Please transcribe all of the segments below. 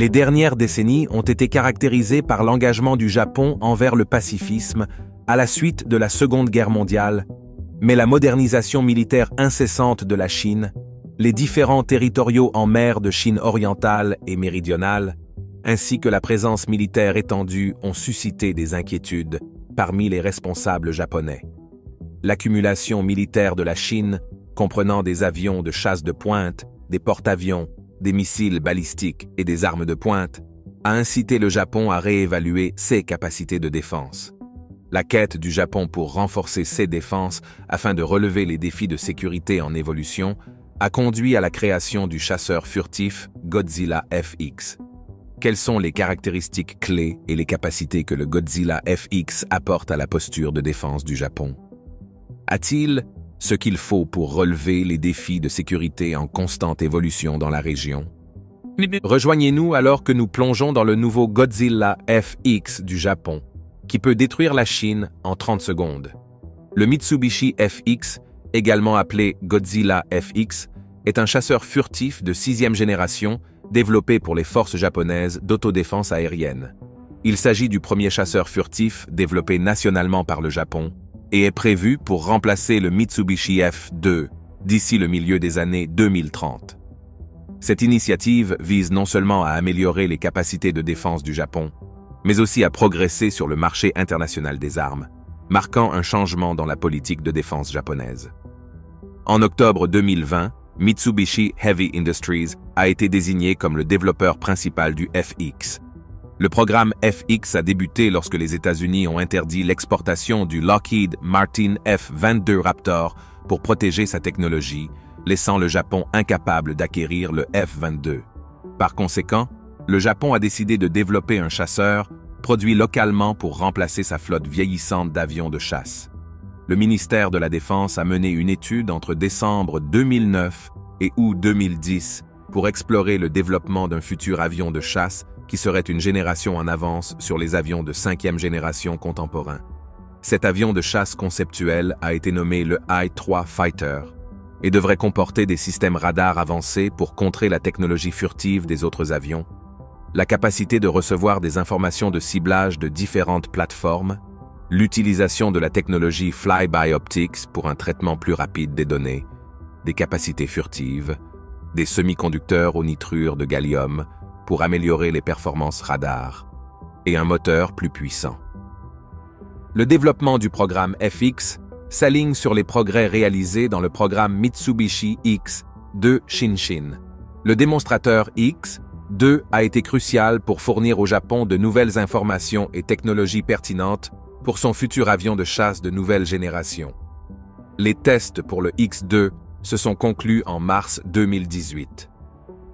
Les dernières décennies ont été caractérisées par l'engagement du Japon envers le pacifisme à la suite de la Seconde Guerre mondiale, mais la modernisation militaire incessante de la Chine, les différents territoriaux en mer de Chine orientale et méridionale, ainsi que la présence militaire étendue ont suscité des inquiétudes parmi les responsables japonais. L'accumulation militaire de la Chine, comprenant des avions de chasse de pointe, des porte-avions, des missiles balistiques et des armes de pointe, a incité le Japon à réévaluer ses capacités de défense. La quête du Japon pour renforcer ses défenses afin de relever les défis de sécurité en évolution a conduit à la création du chasseur furtif Godzilla FX. Quelles sont les caractéristiques clés et les capacités que le Godzilla FX apporte à la posture de défense du Japon? A-t-il ce qu'il faut pour relever les défis de sécurité en constante évolution dans la région? Rejoignez-nous alors que nous plongeons dans le nouveau Godzilla FX du Japon, qui peut détruire la Chine en 30 secondes. Le Mitsubishi FX, également appelé Godzilla FX, est un chasseur furtif de 6e génération développé pour les forces japonaises d'autodéfense aérienne. Il s'agit du premier chasseur furtif développé nationalement par le Japon et est prévu pour remplacer le Mitsubishi F2 d'ici le milieu des années 2030. Cette initiative vise non seulement à améliorer les capacités de défense du Japon, mais aussi à progresser sur le marché international des armes, marquant un changement dans la politique de défense japonaise. En octobre 2020, Mitsubishi Heavy Industries a été désigné comme le développeur principal du FX. Le programme FX a débuté lorsque les États-Unis ont interdit l'exportation du Lockheed Martin F-22 Raptor pour protéger sa technologie, laissant le Japon incapable d'acquérir le F-22. Par conséquent, le Japon a décidé de développer un chasseur produit localement pour remplacer sa flotte vieillissante d'avions de chasse. Le ministère de la Défense a mené une étude entre décembre 2009 et août 2010 pour explorer le développement d'un futur avion de chasse qui serait une génération en avance sur les avions de 5e génération contemporains. Cet avion de chasse conceptuel a été nommé le I-3 Fighter et devrait comporter des systèmes radars avancés pour contrer la technologie furtive des autres avions, la capacité de recevoir des informations de ciblage de différentes plateformes, l'utilisation de la technologie Fly-by Optics pour un traitement plus rapide des données, des capacités furtives, des semi-conducteurs aux nitrures de gallium pour améliorer les performances radar, et un moteur plus puissant. Le développement du programme FX s'aligne sur les progrès réalisés dans le programme Mitsubishi X de Shinshin. Le démonstrateur X2 a été crucial pour fournir au Japon de nouvelles informations et technologies pertinentes pour son futur avion de chasse de nouvelle génération. Les tests pour le X2 se sont conclus en mars 2018.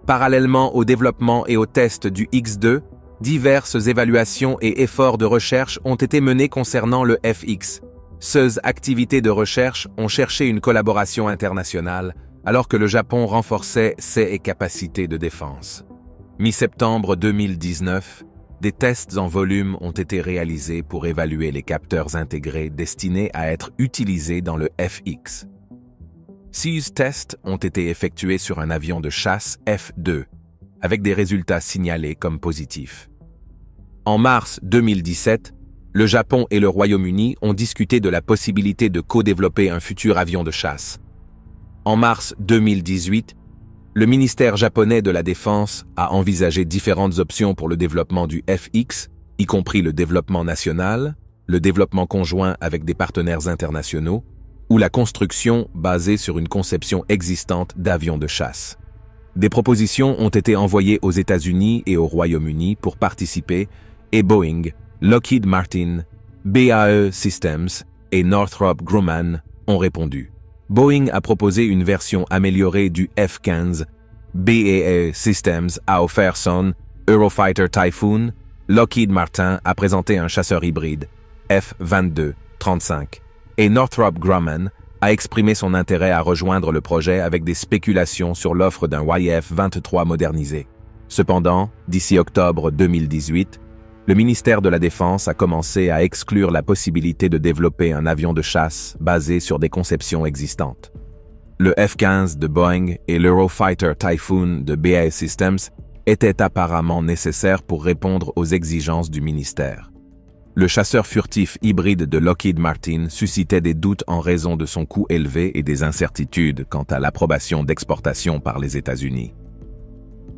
Parallèlement au développement et aux tests du X2, diverses évaluations et efforts de recherche ont été menés concernant le FX. Ces activités de recherche ont cherché une collaboration internationale alors que le Japon renforçait ses capacités de défense. Mi-septembre 2019, des tests en volume ont été réalisés pour évaluer les capteurs intégrés destinés à être utilisés dans le FX. 6 tests ont été effectués sur un avion de chasse F2, avec des résultats signalés comme positifs. En mars 2017, le Japon et le Royaume-Uni ont discuté de la possibilité de co-développer un futur avion de chasse. En mars 2018, le ministère japonais de la Défense a envisagé différentes options pour le développement du FX, y compris le développement national, le développement conjoint avec des partenaires internationaux, ou la construction basée sur une conception existante d'avions de chasse. Des propositions ont été envoyées aux États-Unis et au Royaume-Uni pour participer, et Boeing, Lockheed Martin, BAE Systems et Northrop Grumman ont répondu. Boeing a proposé une version améliorée du F-15, BAE Systems a offert son Eurofighter Typhoon, Lockheed Martin a présenté un chasseur hybride, F-22-35, et Northrop Grumman a exprimé son intérêt à rejoindre le projet avec des spéculations sur l'offre d'un YF-23 modernisé. Cependant, d'ici octobre 2018, le ministère de la Défense a commencé à exclure la possibilité de développer un avion de chasse basé sur des conceptions existantes. Le F-15 de Boeing et l'Eurofighter Typhoon de BAE Systems était apparemment nécessaire pour répondre aux exigences du ministère. Le chasseur furtif hybride de Lockheed Martin suscitait des doutes en raison de son coût élevé et des incertitudes quant à l'approbation d'exportation par les États-Unis.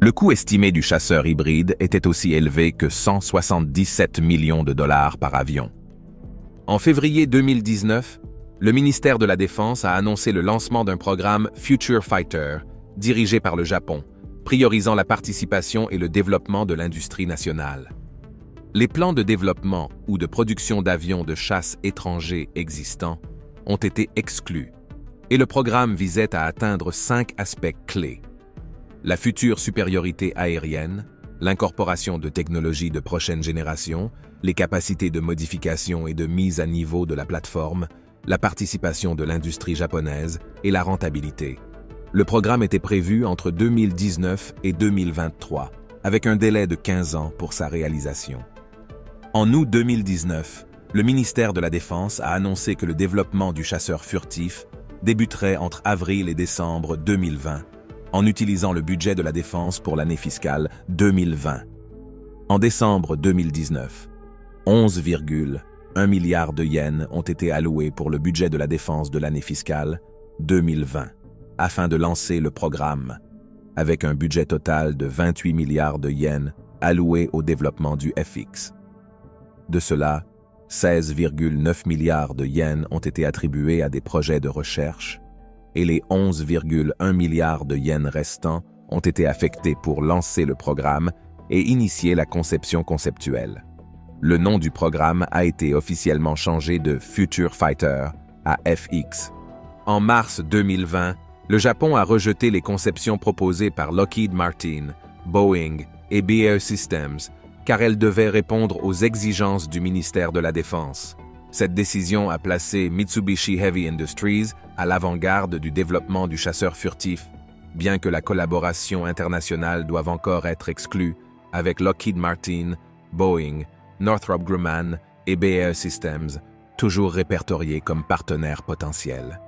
Le coût estimé du chasseur hybride était aussi élevé que 177 millions de dollars par avion. En février 2019, le ministère de la Défense a annoncé le lancement d'un programme Future Fighter, dirigé par le Japon, priorisant la participation et le développement de l'industrie nationale. Les plans de développement ou de production d'avions de chasse étrangers existants ont été exclus, et le programme visait à atteindre 5 aspects clés: la future supériorité aérienne, l'incorporation de technologies de prochaine génération, les capacités de modification et de mise à niveau de la plateforme, la participation de l'industrie japonaise et la rentabilité. Le programme était prévu entre 2019 et 2023, avec un délai de 15 ans pour sa réalisation. En août 2019, le ministère de la Défense a annoncé que le développement du chasseur furtif débuterait entre avril et décembre 2020, en utilisant le budget de la Défense pour l'année fiscale 2020. En décembre 2019, 11,1 milliards de yens ont été alloués pour le budget de la Défense de l'année fiscale 2020, afin de lancer le programme, avec un budget total de 28 milliards de yens alloués au développement du FX. De cela, 16,9 milliards de yens ont été attribués à des projets de recherche et les 11,1 milliards de yens restants ont été affectés pour lancer le programme et initier la conception conceptuelle. Le nom du programme a été officiellement changé de Future Fighter à FX. En mars 2020, le Japon a rejeté les conceptions proposées par Lockheed Martin, Boeing et BAE Systems, car elles devaient répondre aux exigences du ministère de la Défense. Cette décision a placé Mitsubishi Heavy Industries à l'avant-garde du développement du chasseur furtif, bien que la collaboration internationale doive encore être exclue avec Lockheed Martin, Boeing, Northrop Grumman et BAE Systems, toujours répertoriés comme partenaires potentiels.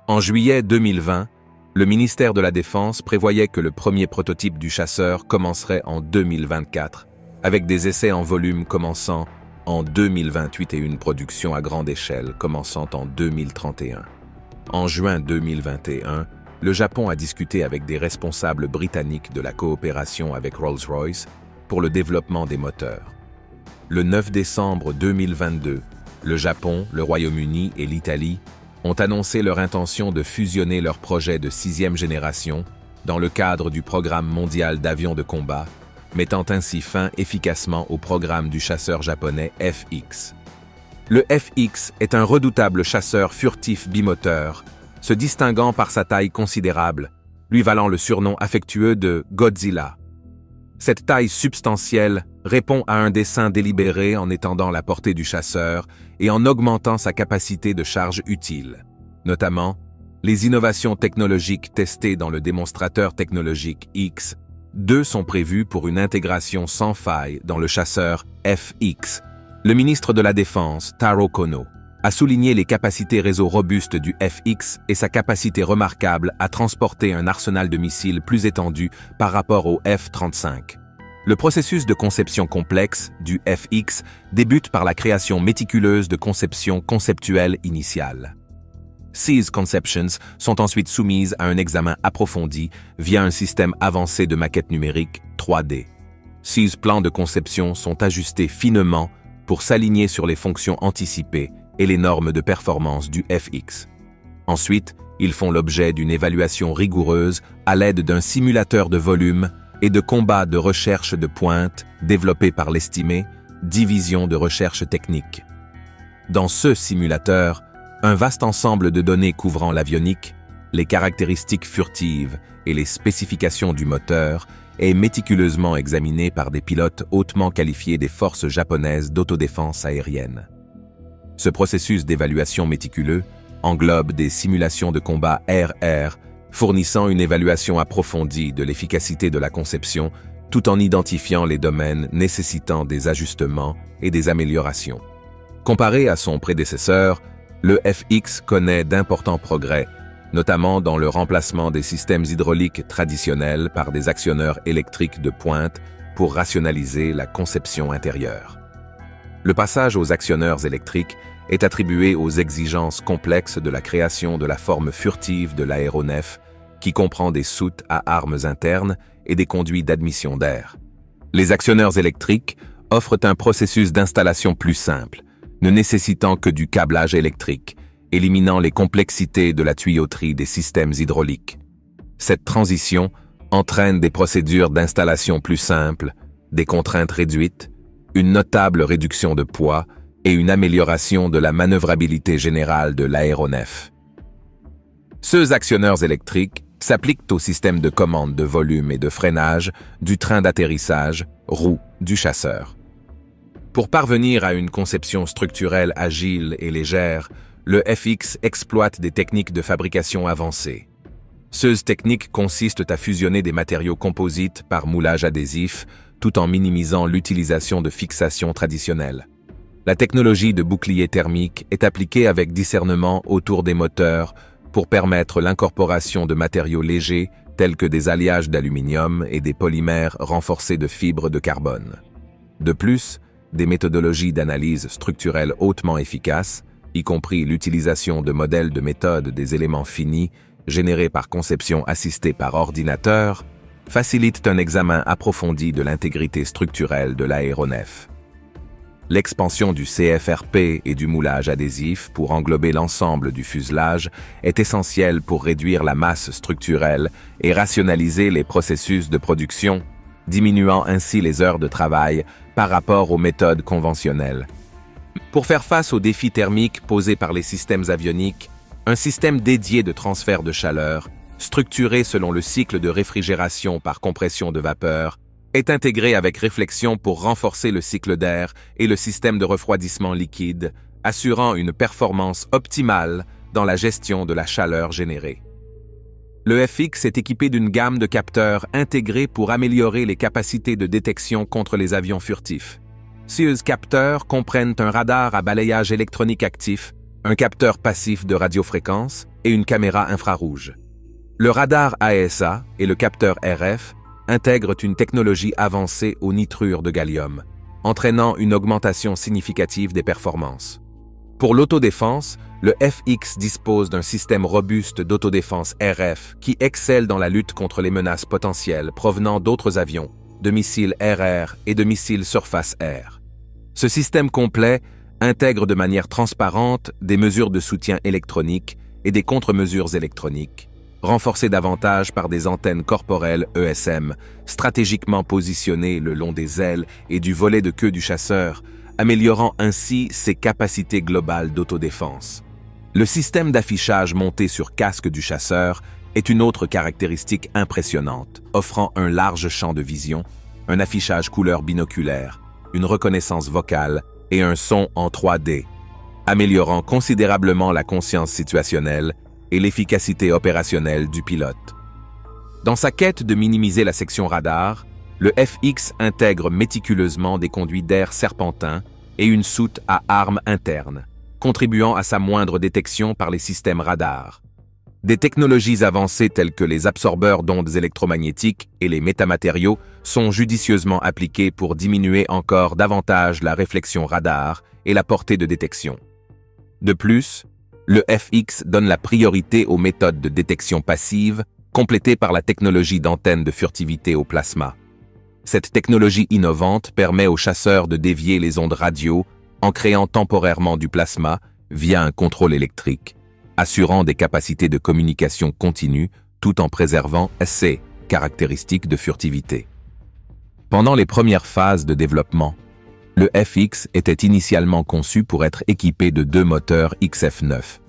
En juillet 2020, le ministère de la Défense prévoyait que le premier prototype du chasseur commencerait en 2024, avec des essais en volume commençant en 2028 et une production à grande échelle commençant en 2031. En juin 2021, le Japon a discuté avec des responsables britanniques de la coopération avec Rolls-Royce pour le développement des moteurs. Le 9 décembre 2022, le Japon, le Royaume-Uni et l'Italie ont annoncé leur intention de fusionner leurs projets de 6e génération dans le cadre du programme mondial d'avions de combat, mettant ainsi fin efficacement au programme du chasseur japonais FX. Le FX est un redoutable chasseur furtif bimoteur, se distinguant par sa taille considérable, lui valant le surnom affectueux de Godzilla. Cette taille substantielle répond à un dessein délibéré en étendant la portée du chasseur et en augmentant sa capacité de charge utile. Notamment, les innovations technologiques testées dans le démonstrateur technologique X2 sont prévues pour une intégration sans faille dans le chasseur FX. Le ministre de la Défense, Taro Kono, a souligné les capacités réseau robustes du FX et sa capacité remarquable à transporter un arsenal de missiles plus étendu par rapport au F-35. Le processus de conception complexe du FX débute par la création méticuleuse de conceptions conceptuelles initiales. Ces conceptions sont ensuite soumises à un examen approfondi via un système avancé de maquette numérique 3D. Ces plans de conception sont ajustés finement pour s'aligner sur les fonctions anticipées et les normes de performance du FX. Ensuite, ils font l'objet d'une évaluation rigoureuse à l'aide d'un simulateur de volume et de combat de recherche de pointe développé par l'estimé Division de recherche technique. Dans ce simulateur, un vaste ensemble de données couvrant l'avionique, les caractéristiques furtives et les spécifications du moteur est méticuleusement examiné par des pilotes hautement qualifiés des forces japonaises d'autodéfense aérienne. Ce processus d'évaluation méticuleux englobe des simulations de combat air-air, fournissant une évaluation approfondie de l'efficacité de la conception, tout en identifiant les domaines nécessitant des ajustements et des améliorations. Comparé à son prédécesseur, le FX connaît d'importants progrès notamment dans le remplacement des systèmes hydrauliques traditionnels par des actionneurs électriques de pointe pour rationaliser la conception intérieure. Le passage aux actionneurs électriques est attribué aux exigences complexes de la création de la forme furtive de l'aéronef, qui comprend des soutes à armes internes et des conduits d'admission d'air. Les actionneurs électriques offrent un processus d'installation plus simple, ne nécessitant que du câblage électrique, éliminant les complexités de la tuyauterie des systèmes hydrauliques. Cette transition entraîne des procédures d'installation plus simples, des contraintes réduites, une notable réduction de poids et une amélioration de la manœuvrabilité générale de l'aéronef. Ces actionneurs électriques s'appliquent au système de commande de volume et de freinage du train d'atterrissage, roue du chasseur. Pour parvenir à une conception structurelle agile et légère, le FX exploite des techniques de fabrication avancées. Ces techniques consistent à fusionner des matériaux composites par moulage adhésif, tout en minimisant l'utilisation de fixations traditionnelles. La technologie de bouclier thermique est appliquée avec discernement autour des moteurs pour permettre l'incorporation de matériaux légers tels que des alliages d'aluminium et des polymères renforcés de fibres de carbone. De plus, des méthodologies d'analyse structurelle hautement efficaces, y compris l'utilisation de modèles de méthode des éléments finis générés par conception assistée par ordinateur, facilitent un examen approfondi de l'intégrité structurelle de l'aéronef. L'expansion du CFRP et du moulage adhésif pour englober l'ensemble du fuselage est essentielle pour réduire la masse structurelle et rationaliser les processus de production, diminuant ainsi les heures de travail par rapport aux méthodes conventionnelles. Pour faire face aux défis thermiques posés par les systèmes avioniques, un système dédié de transfert de chaleur, structuré selon le cycle de réfrigération par compression de vapeur, est intégré avec réflexion pour renforcer le cycle d'air et le système de refroidissement liquide, assurant une performance optimale dans la gestion de la chaleur générée. Le FX est équipé d'une gamme de capteurs intégrés pour améliorer les capacités de détection contre les avions furtifs. Ces capteurs comprennent un radar à balayage électronique actif, un capteur passif de radiofréquence et une caméra infrarouge. Le radar AESA et le capteur RF intègrent une technologie avancée au nitrure de gallium, entraînant une augmentation significative des performances. Pour l'autodéfense, le FX dispose d'un système robuste d'autodéfense RF qui excelle dans la lutte contre les menaces potentielles provenant d'autres avions, de missiles air-air et de missiles surface-air. Ce système complet intègre de manière transparente des mesures de soutien électronique et des contre-mesures électroniques, renforcées davantage par des antennes corporelles ESM, stratégiquement positionnées le long des ailes et du volet de queue du chasseur, améliorant ainsi ses capacités globales d'autodéfense. Le système d'affichage monté sur casque du chasseur est une autre caractéristique impressionnante, offrant un large champ de vision, un affichage couleur binoculaire, une reconnaissance vocale et un son en 3D, améliorant considérablement la conscience situationnelle et l'efficacité opérationnelle du pilote. Dans sa quête de minimiser la section radar, le FX intègre méticuleusement des conduits d'air serpentins et une soute à armes internes, contribuant à sa moindre détection par les systèmes radars. Des technologies avancées telles que les absorbeurs d'ondes électromagnétiques et les métamatériaux sont judicieusement appliquées pour diminuer encore davantage la réflexion radar et la portée de détection. De plus, le FX donne la priorité aux méthodes de détection passive, complétées par la technologie d'antenne de furtivité au plasma. Cette technologie innovante permet aux chasseurs de dévier les ondes radio en créant temporairement du plasma via un contrôle électrique, assurant des capacités de communication continue tout en préservant ses caractéristiques de furtivité. Pendant les premières phases de développement, le FX était initialement conçu pour être équipé de 2 moteurs XF9.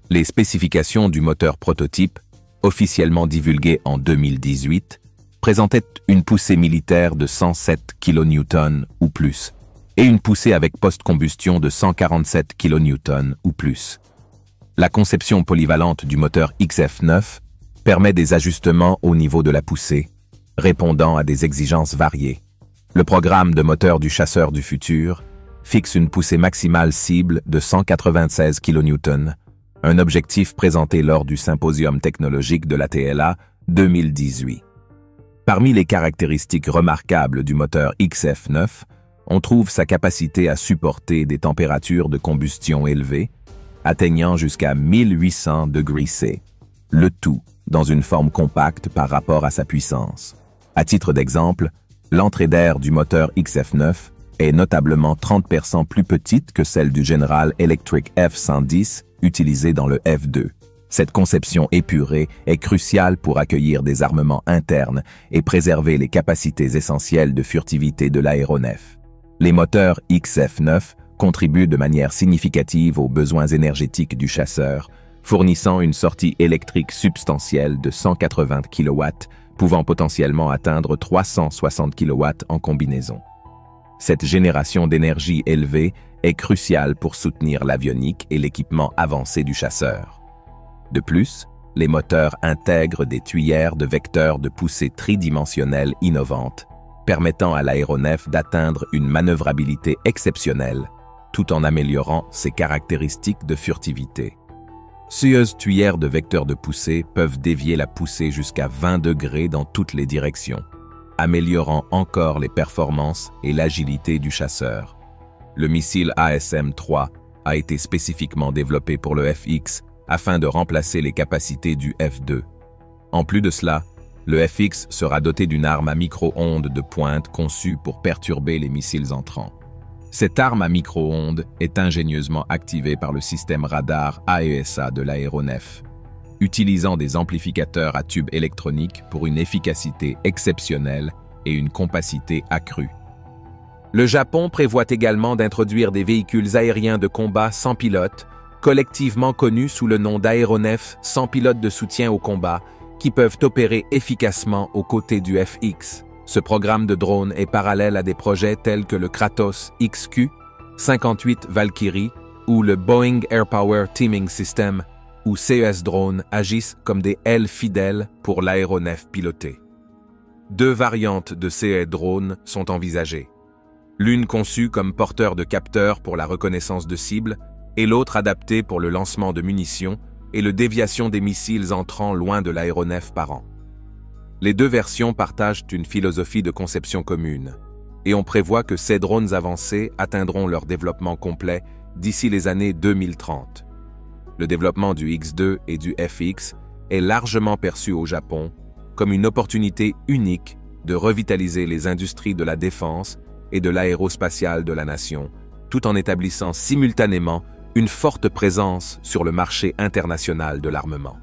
Les spécifications du moteur prototype, officiellement divulguées en 2018, présentaient une poussée militaire de 107 kN ou plus et une poussée avec post-combustion de 147 kN ou plus. La conception polyvalente du moteur XF9 permet des ajustements au niveau de la poussée, répondant à des exigences variées. Le programme de moteur du chasseur du futur fixe une poussée maximale cible de 196 kN, un objectif présenté lors du symposium technologique de la TLA 2018. Parmi les caractéristiques remarquables du moteur XF9, on trouve sa capacité à supporter des températures de combustion élevées, atteignant jusqu'à 1800 degrés C, le tout dans une forme compacte par rapport à sa puissance. À titre d'exemple, l'entrée d'air du moteur XF9 est notablement 30% plus petite que celle du General Electric F110 utilisé dans le F2. Cette conception épurée est cruciale pour accueillir des armements internes et préserver les capacités essentielles de furtivité de l'aéronef. Les moteurs XF9 contribuent de manière significative aux besoins énergétiques du chasseur, fournissant une sortie électrique substantielle de 180 kW, pouvant potentiellement atteindre 360 kW en combinaison. Cette génération d'énergie élevée est cruciale pour soutenir l'avionique et l'équipement avancé du chasseur. De plus, les moteurs intègrent des tuyères de vecteurs de poussée tridimensionnelles innovantes, permettant à l'aéronef d'atteindre une manœuvrabilité exceptionnelle, tout en améliorant ses caractéristiques de furtivité. Ces tuyères de vecteurs de poussée peuvent dévier la poussée jusqu'à 20 degrés dans toutes les directions, améliorant encore les performances et l'agilité du chasseur. Le missile ASM-3 a été spécifiquement développé pour le FX afin de remplacer les capacités du F2. En plus de cela, le FX sera doté d'une arme à micro-ondes de pointe conçue pour perturber les missiles entrants. Cette arme à micro-ondes est ingénieusement activée par le système radar AESA de l'aéronef, utilisant des amplificateurs à tubes électroniques pour une efficacité exceptionnelle et une compacité accrue. Le Japon prévoit également d'introduire des véhicules aériens de combat sans pilote, collectivement connus sous le nom d'aéronefs sans pilote de soutien au combat, qui peuvent opérer efficacement aux côtés du FX. Ce programme de drone est parallèle à des projets tels que le Kratos XQ, 58 Valkyrie ou le Boeing Air Power Teaming System, où CES drones agissent comme des ailes fidèles pour l'aéronef piloté. Deux variantes de CES drones sont envisagées. L'une conçue comme porteur de capteurs pour la reconnaissance de cibles et l'autre adaptée pour le lancement de munitions et la déviation des missiles entrant loin de l'aéronef par an. Les deux versions partagent une philosophie de conception commune, et on prévoit que ces drones avancés atteindront leur développement complet d'ici les années 2030. Le développement du X2 et du FX est largement perçu au Japon comme une opportunité unique de revitaliser les industries de la défense et de l'aérospatiale de la nation, tout en établissant simultanément une forte présence sur le marché international de l'armement.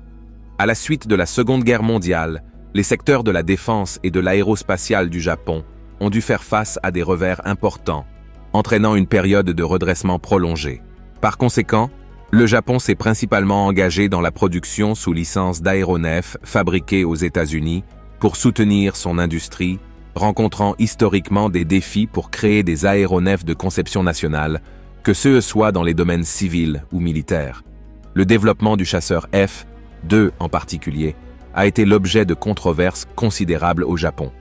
À la suite de la Seconde Guerre mondiale, les secteurs de la défense et de l'aérospatiale du Japon ont dû faire face à des revers importants, entraînant une période de redressement prolongée. Par conséquent, le Japon s'est principalement engagé dans la production sous licence d'aéronefs fabriqués aux États-Unis pour soutenir son industrie, rencontrant historiquement des défis pour créer des aéronefs de conception nationale, que ce soit dans les domaines civils ou militaires. Le développement du chasseur F-2 en particulier a été l'objet de controverses considérables au Japon.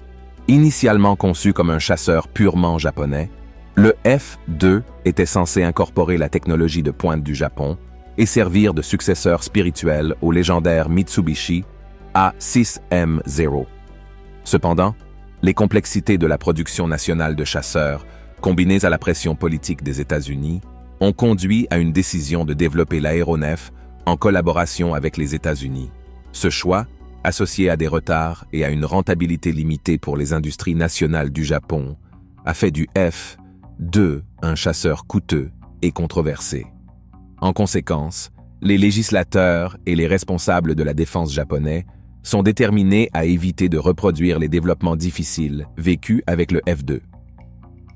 Initialement conçu comme un chasseur purement japonais, le F-2 était censé incorporer la technologie de pointe du Japon et servir de successeur spirituel au légendaire Mitsubishi A6M0. Cependant, les complexités de la production nationale de chasseurs, combinées à la pression politique des États-Unis, ont conduit à une décision de développer l'aéronef en collaboration avec les États-Unis. Ce choix, associé à des retards et à une rentabilité limitée pour les industries nationales du Japon, a fait du F-2 un chasseur coûteux et controversé. En conséquence, les législateurs et les responsables de la défense japonais sont déterminés à éviter de reproduire les développements difficiles vécus avec le F-2.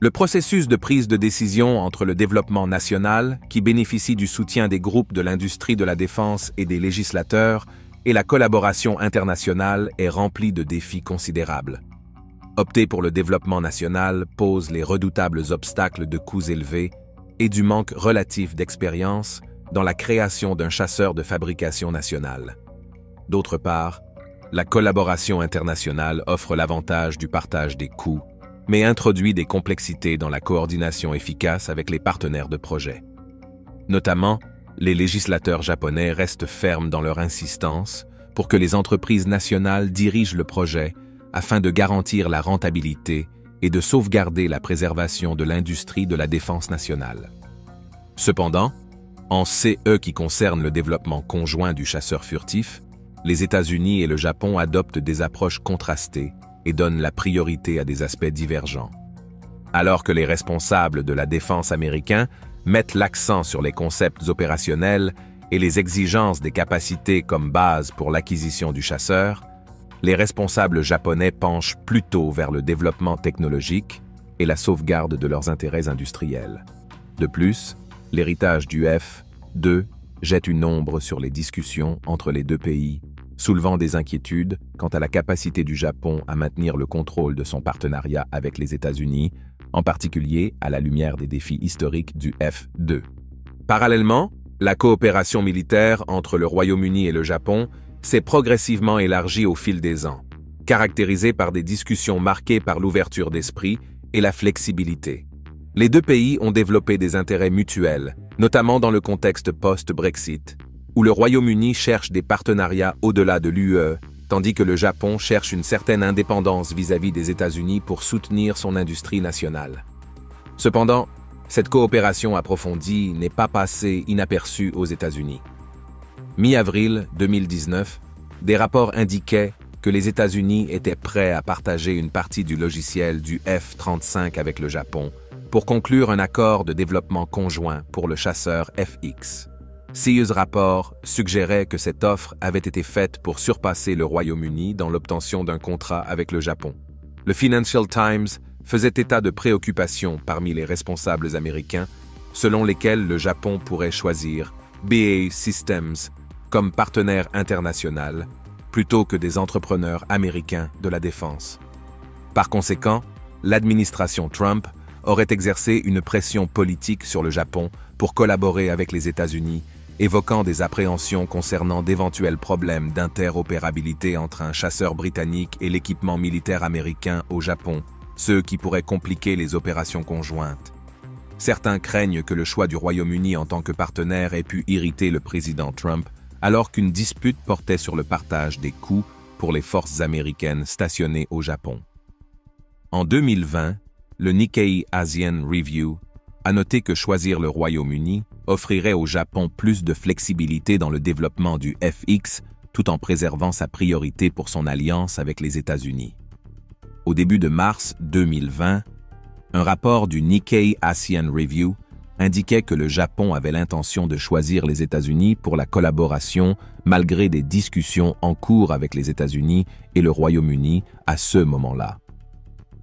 Le processus de prise de décision entre le développement national, qui bénéficie du soutien des groupes de l'industrie de la défense et des législateurs, et la collaboration internationale est remplie de défis considérables. Opter pour le développement national pose les redoutables obstacles de coûts élevés et du manque relatif d'expérience dans la création d'un chasseur de fabrication nationale. D'autre part, la collaboration internationale offre l'avantage du partage des coûts, mais introduit des complexités dans la coordination efficace avec les partenaires de projet. Notamment, les législateurs japonais restent fermes dans leur insistance pour que les entreprises nationales dirigent le projet afin de garantir la rentabilité et de sauvegarder la préservation de l'industrie de la défense nationale. Cependant, en CE qui concerne le développement conjoint du chasseur furtif, les États-Unis et le Japon adoptent des approches contrastées et donnent la priorité à des aspects divergents. Alors que les responsables de la défense américains mettent l'accent sur les concepts opérationnels et les exigences des capacités comme base pour l'acquisition du chasseur, les responsables japonais penchent plutôt vers le développement technologique et la sauvegarde de leurs intérêts industriels. De plus, l'héritage du F-2 jette une ombre sur les discussions entre les deux pays, soulevant des inquiétudes quant à la capacité du Japon à maintenir le contrôle de son partenariat avec les États-Unis, en particulier à la lumière des défis historiques du F-2. Parallèlement, la coopération militaire entre le Royaume-Uni et le Japon s'est progressivement élargie au fil des ans, caractérisée par des discussions marquées par l'ouverture d'esprit et la flexibilité. Les deux pays ont développé des intérêts mutuels, notamment dans le contexte post-Brexit, où le Royaume-Uni cherche des partenariats au-delà de l'UE, tandis que le Japon cherche une certaine indépendance vis-à-vis des États-Unis pour soutenir son industrie nationale. Cependant, cette coopération approfondie n'est pas passée inaperçue aux États-Unis. Mi-avril 2019, des rapports indiquaient que les États-Unis étaient prêts à partager une partie du logiciel du F-35 avec le Japon pour conclure un accord de développement conjoint pour le chasseur FX. Ces rapports suggéraient que cette offre avait été faite pour surpasser le Royaume-Uni dans l'obtention d'un contrat avec le Japon. Le Financial Times faisait état de préoccupations parmi les responsables américains, selon lesquelles le Japon pourrait choisir BAE Systems comme partenaire international, plutôt que des entrepreneurs américains de la défense. Par conséquent, l'administration Trump aurait exercé une pression politique sur le Japon pour collaborer avec les États-Unis, évoquant des appréhensions concernant d'éventuels problèmes d'interopérabilité entre un chasseur britannique et l'équipement militaire américain au Japon, ceux qui pourraient compliquer les opérations conjointes. Certains craignent que le choix du Royaume-Uni en tant que partenaire ait pu irriter le président Trump, alors qu'une dispute portait sur le partage des coûts pour les forces américaines stationnées au Japon. En 2020, le Nikkei Asian Review a noté que choisir le Royaume-Uni offrirait au Japon plus de flexibilité dans le développement du FX, tout en préservant sa priorité pour son alliance avec les États-Unis. Au début de mars 2020, un rapport du Nikkei Asian Review indiquait que le Japon avait l'intention de choisir les États-Unis pour la collaboration malgré des discussions en cours avec les États-Unis et le Royaume-Uni à ce moment-là.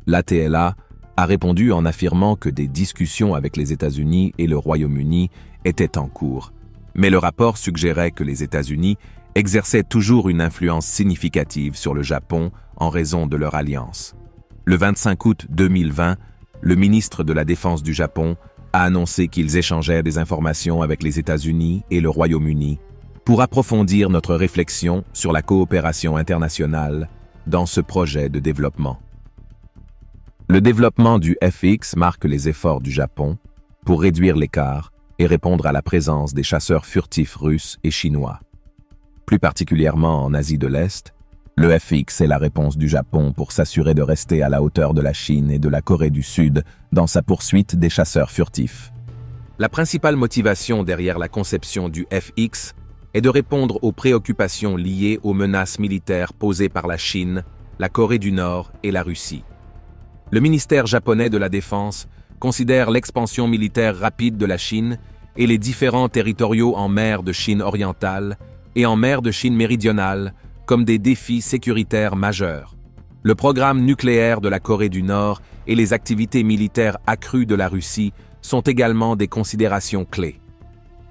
L'ATLA a répondu en affirmant que des discussions avec les États-Unis et le Royaume-Uni étaient en cours, mais le rapport suggérait que les États-Unis exerçaient toujours une influence significative sur le Japon en raison de leur alliance. Le 25 août 2020, le ministre de la Défense du Japon a annoncé qu'ils échangeaient des informations avec les États-Unis et le Royaume-Uni pour approfondir notre réflexion sur la coopération internationale dans ce projet de développement. Le développement du FX marque les efforts du Japon pour réduire l'écart et répondre à la présence des chasseurs furtifs russes et chinois. Plus particulièrement en Asie de l'Est, le FX est la réponse du Japon pour s'assurer de rester à la hauteur de la Chine et de la Corée du Sud dans sa poursuite des chasseurs furtifs. La principale motivation derrière la conception du FX est de répondre aux préoccupations liées aux menaces militaires posées par la Chine, la Corée du Nord et la Russie. Le ministère japonais de la Défense considère l'expansion militaire rapide de la Chine et les différents territoriaux en mer de Chine orientale et en mer de Chine méridionale comme des défis sécuritaires majeurs. Le programme nucléaire de la Corée du Nord et les activités militaires accrues de la Russie sont également des considérations clés.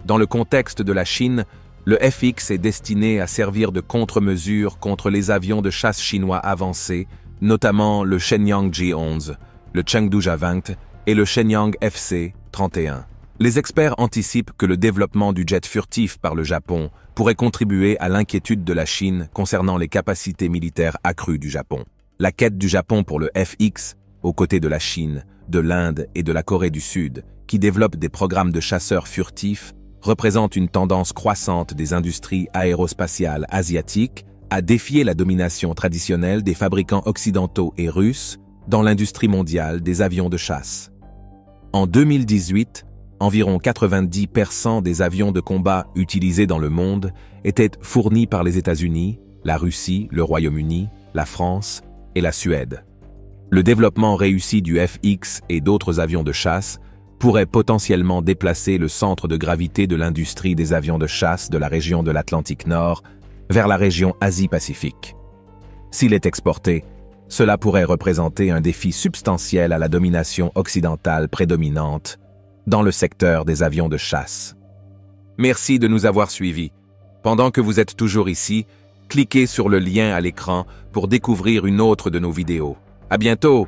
Dans le contexte de la Chine, le FX est destiné à servir de contre-mesure contre les avions de chasse chinois avancés, notamment le Shenyang J-11, le Chengdu J-20 et le Shenyang FC-31. Les experts anticipent que le développement du jet furtif par le Japon pourrait contribuer à l'inquiétude de la Chine concernant les capacités militaires accrues du Japon. La quête du Japon pour le FX, aux côtés de la Chine, de l'Inde et de la Corée du Sud, qui développent des programmes de chasseurs furtifs, représente une tendance croissante des industries aérospatiales asiatiques à défier la domination traditionnelle des fabricants occidentaux et russes dans l'industrie mondiale des avions de chasse. En 2018, environ 90% des avions de combat utilisés dans le monde étaient fournis par les États-Unis, la Russie, le Royaume-Uni, la France et la Suède. Le développement réussi du FX et d'autres avions de chasse pourrait potentiellement déplacer le centre de gravité de l'industrie des avions de chasse de la région de l'Atlantique Nord vers la région Asie-Pacifique. S'il est exporté, cela pourrait représenter un défi substantiel à la domination occidentale prédominante dans le secteur des avions de chasse. Merci de nous avoir suivis. Pendant que vous êtes toujours ici, cliquez sur le lien à l'écran pour découvrir une autre de nos vidéos. À bientôt!